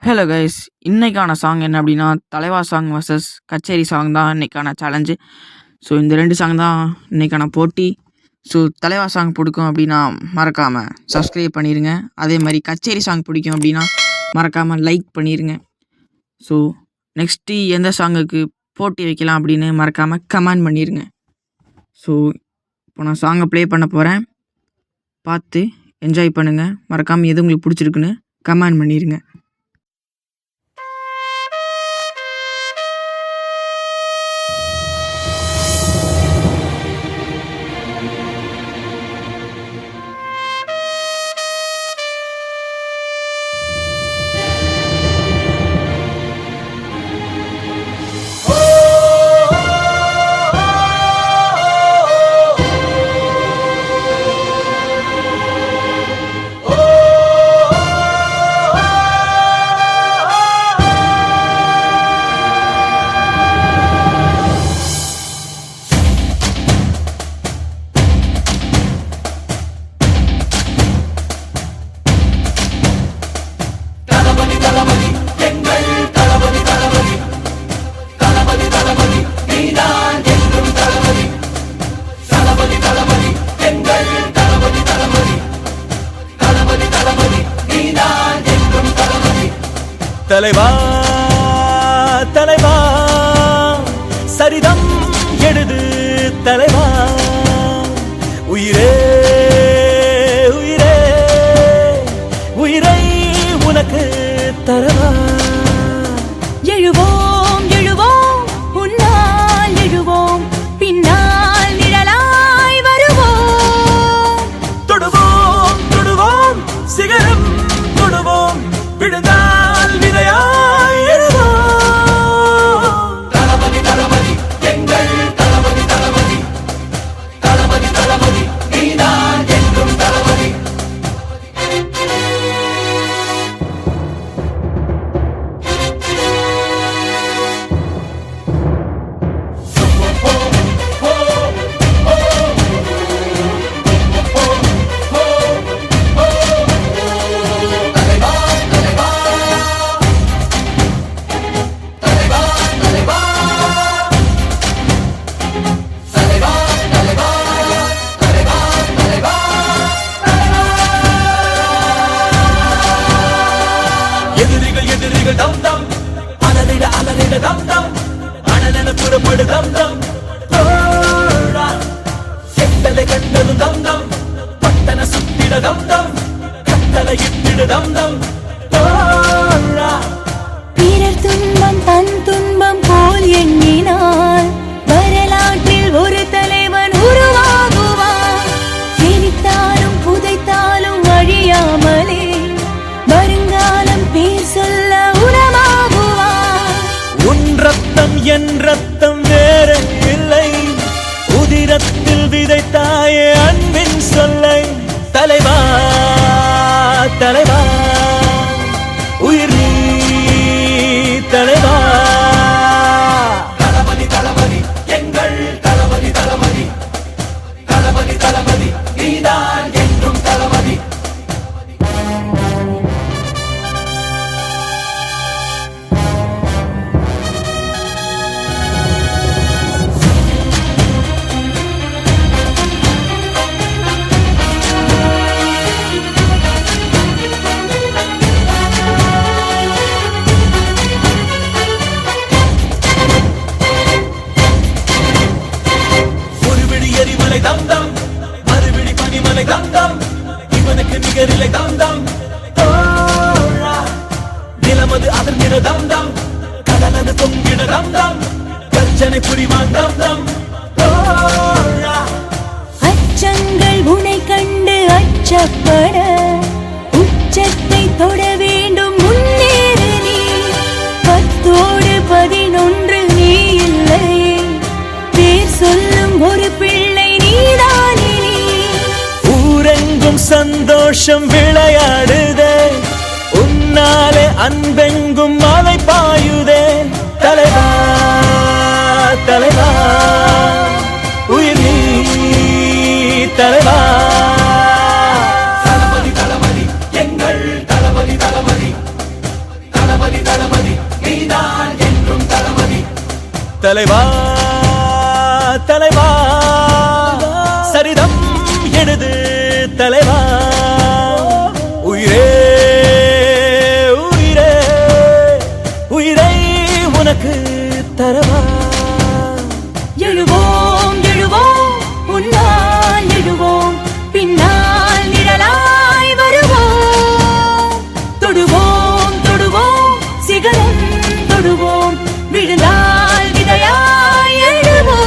Hello guys, இன்னைக்கான song என்ன அப்படின்னா, தலைவா சாங் வர்சஸ் கச்சேரி சாங் தான் இன்னைக்கான சேலஞ்சு. ஸோ இந்த 2 சாங் தான் இன்னைக்கான போட்டி. ஸோ தலைவா சாங் பிடிக்கும் அப்படின்னா மறக்காமல் சப்ஸ்கிரைப் பண்ணிடுங்க. அதே மாதிரி கச்சேரி சாங் பிடிக்கும் அப்படின்னா மறக்காமல் லைக் பண்ணிடுங்க. ஸோ நெக்ஸ்ட்டு எந்த சாங்குக்கு போட்டி வைக்கலாம் அப்படின்னு மறக்காமல் கமெண்ட் பண்ணிடுங்க. ஸோ இப்போ நான் சாங்கை ப்ளே பண்ண போகிறேன், பார்த்து என்ஜாய் பண்ணுங்கள். மறக்காமல் எது உங்களுக்கு பிடிச்சிருக்குன்னு கமெண்ட் பண்ணிடுங்க. தலைவா தலைவா சரிதம் எழுது தலைவா, உயிரே உயிரே உயிரை உனக்கு தரவா. எழுவோம் எழுவோம் உன்னால் எழுவோம், பின்னால் நிழலாய் வருவோம். தொடுவோம் தொடுவோம் சிகரம் தொடுவோம், விழுந்தால் விதையாய் எழுவோம். தளபதி தளபதி எங்கள் தளபதி தளபதி தளபதி தளபதி நீதான் என்றும் தளபதி. எதிரிகள் தம் தம் அலறிட அலறிட தம் தம், அனலென புறப்படு தம் தம். தோழா செட்டலை கண்டது தம் தம், பட்டன சுத்திட தம் தம், கட்டளை இட்டிடு தம் தம். தோழா பிறர் துன்பம் தன் துன்பம் போல் எண்ணினால் வரலாற்றில் ஒரு தலைவன் உருவாகுவான். சிரித்தாலும் புதைத்தாலும் அழியாமலே வருங்காலம் பேர் சொல்ல உணவாகுவான். உன் ரத்தம் என் ரத்தம் வேற இல்லை, உதிரத்தில் விதைத்தாயே அன்பின் சொல்லை. தலைவா தலைவா உயிர் நீ தலைவா. தளபதி தளபதி எங்கள் தளபதி தளபதி தளபதி தளபதி நீதான் என்றும் தளபதி. எரிமலை தம் தம், மறுபிடி பனிமலை தம் தம், இவனுக்கு நிகரிலை தம் தம். தோழா நிலமது அதன் நிற தம் தம், கடலது தொங்கிட தம் தம், கர்ஜனை புரிவான் தம் தம். தோழா அச்சங்கள் உனை கண்டு அச்சப்பட உச்சத்தை தொட வேண்டும், முன்னேறு நீ. 10ஓடு 11 நீ இல்லை, பேர் சொல்லும் ஒரு பிள்ளை நீதானே நீ. ஊரெங்கும் சந்தோஷம் விளையாடுதே, உன்னாலே அன்பெங்கும் மலை பாயுதே. தலைவா தலைவா உயிர் நீ தலைவா. தளபதி தளபதி எங்கள் தளபதி தளபதி தளபதி தலைவா தலைவா சரிதம் எழுது தலைவா உயிரே உயிரே உயிரை உனக்கு தரவா எழுவோம் எழுவோம் உன்னால் எழுவோம் பின்னால் நிழலாய் வருவோம் தொடுவோம் தொடுவோம் சிகரம் தொடுவோம் விழுந்தால் விதையாய் எழுவோம்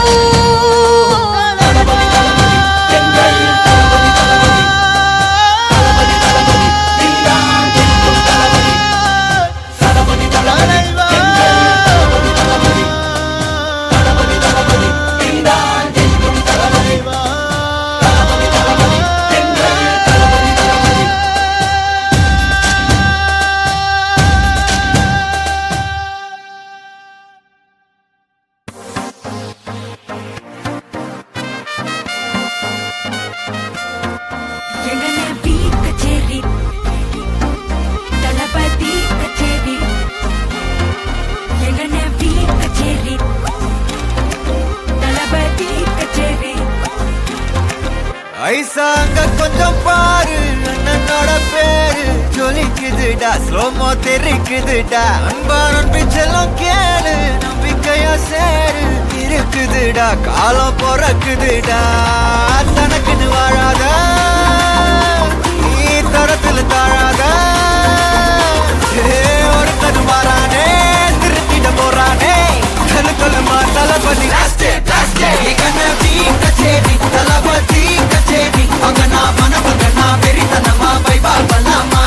ஐசாங்க கொஞ்சம் பாரு அண்ணனோட பேரு ஜொலிக்குதுடா ஸ்லோமோ தெரிக்குதுடா அன்பானன் பிச்செல்லாம் கேளு நம்பிக்கையா சேரு இருக்குதுடா காலம் பிறக்குதுடா தனக்குன்னு வாழாத நீ தரத்துல தாழாத ஒருத்தது மாறானே திருத்திட போறானே கலுக்கலுமா தளபதி தளபதி கச்சேரி அங்கனா மனபங்கனா வெறித்தனமா பைபால் பண்ணலாமா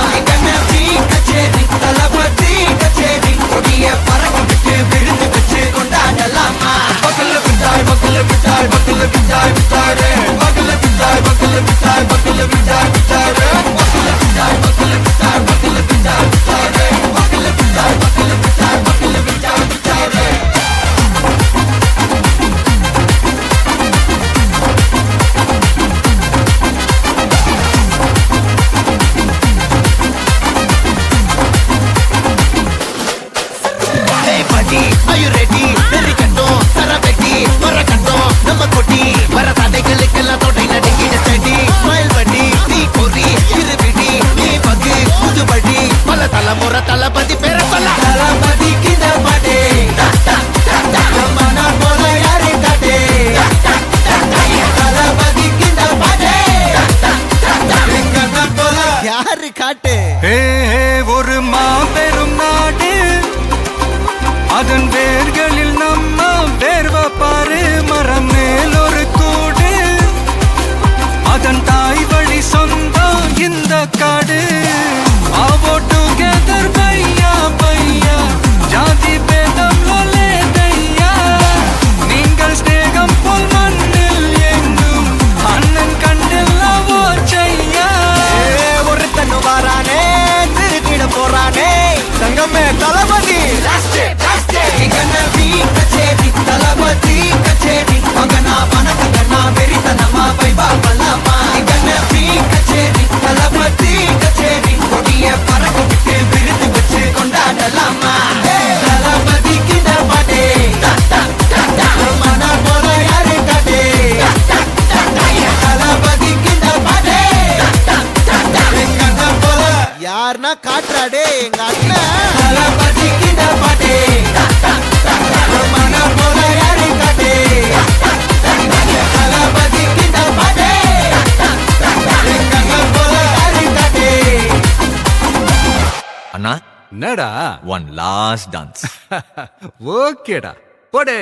கச்சேரி தளபதி கச்சேரி கொடிய பறக்க விட்டு விழுந்து வச்சு கொண்டாடலாமா பக்கல்ல விட்டாய் பக்கல்ல விட்டாய் பக்கல்ல விட்டாய் விட்டாரே பக்கல்ல விட்டாய் பக்கல்ல விட்டாய் பக்கல்ல விட்டாய் விட்டாரே பக்கல்ல விட்டாய் பக்கல்ல விட்டாய் பக்கல்ல விட்டாய் விட்டாரே பக்கல்ல விட்டாய் பக்கல்ல விட்டாய் பக்கல்ல விட்டாய் விட்டாரே Are you ready? Very கண்டோம் சரவெட்டி வர கண்டோம் நம்ம கொட்டி வர தடைகளுக்கெல்லாம் தொடை நடுங்கிட செடி ஸ்மைல் பண்ணி நீ பொறி இருவிடி நீ பகு புதுபடி பல தலைமுறை தளபதி பேர சொல்ல தளபதி கிந்த மாட்டே மனா போல யாரே தாட்டே தளபதி கிந்த மாட்டே எங்க போல யாரு காட்டு ஒரு மாபெரும் நாடு அதன் வேர்களில் நம்ம வேர்வ பாரு மரம் மேல் ஒரு கூடு அதன் தாய் வழி சொந்தம் இந்த காடு ஆவோ டுகெதர் பையா பையா ஜாதி பேதம் லோலே தையா நீங்கள் ஸ்நேகம் போல் மண்ணில் எங்கும் அண்ணன் கண்டில்லவோ செய்யா ஒருத்தன் வாரானே திருத்திட போறானே சங்கமே தளபதி தளபதி கச்சேரி மகனா மனகனா வெறித்தனமா பைபால் பண்ணலாமா கச்சேரி தளபதி கச்சேரி கொடிய பறக்க விட்டு விருது வச்சு கொண்டாடலாமா தளபதி கிட்ட பாட்டே மன போல யாரு காட்டே தளபதி கிட்ட பாட்டே எங்க போல யாருன்னா காட்டுறாடே எங்க அண்ணன் தளபதி கிட்ட பாட்டே அண்ணா என்னடா ஒன் லாஸ்ட் டான்ஸ் ஓகேடா போடே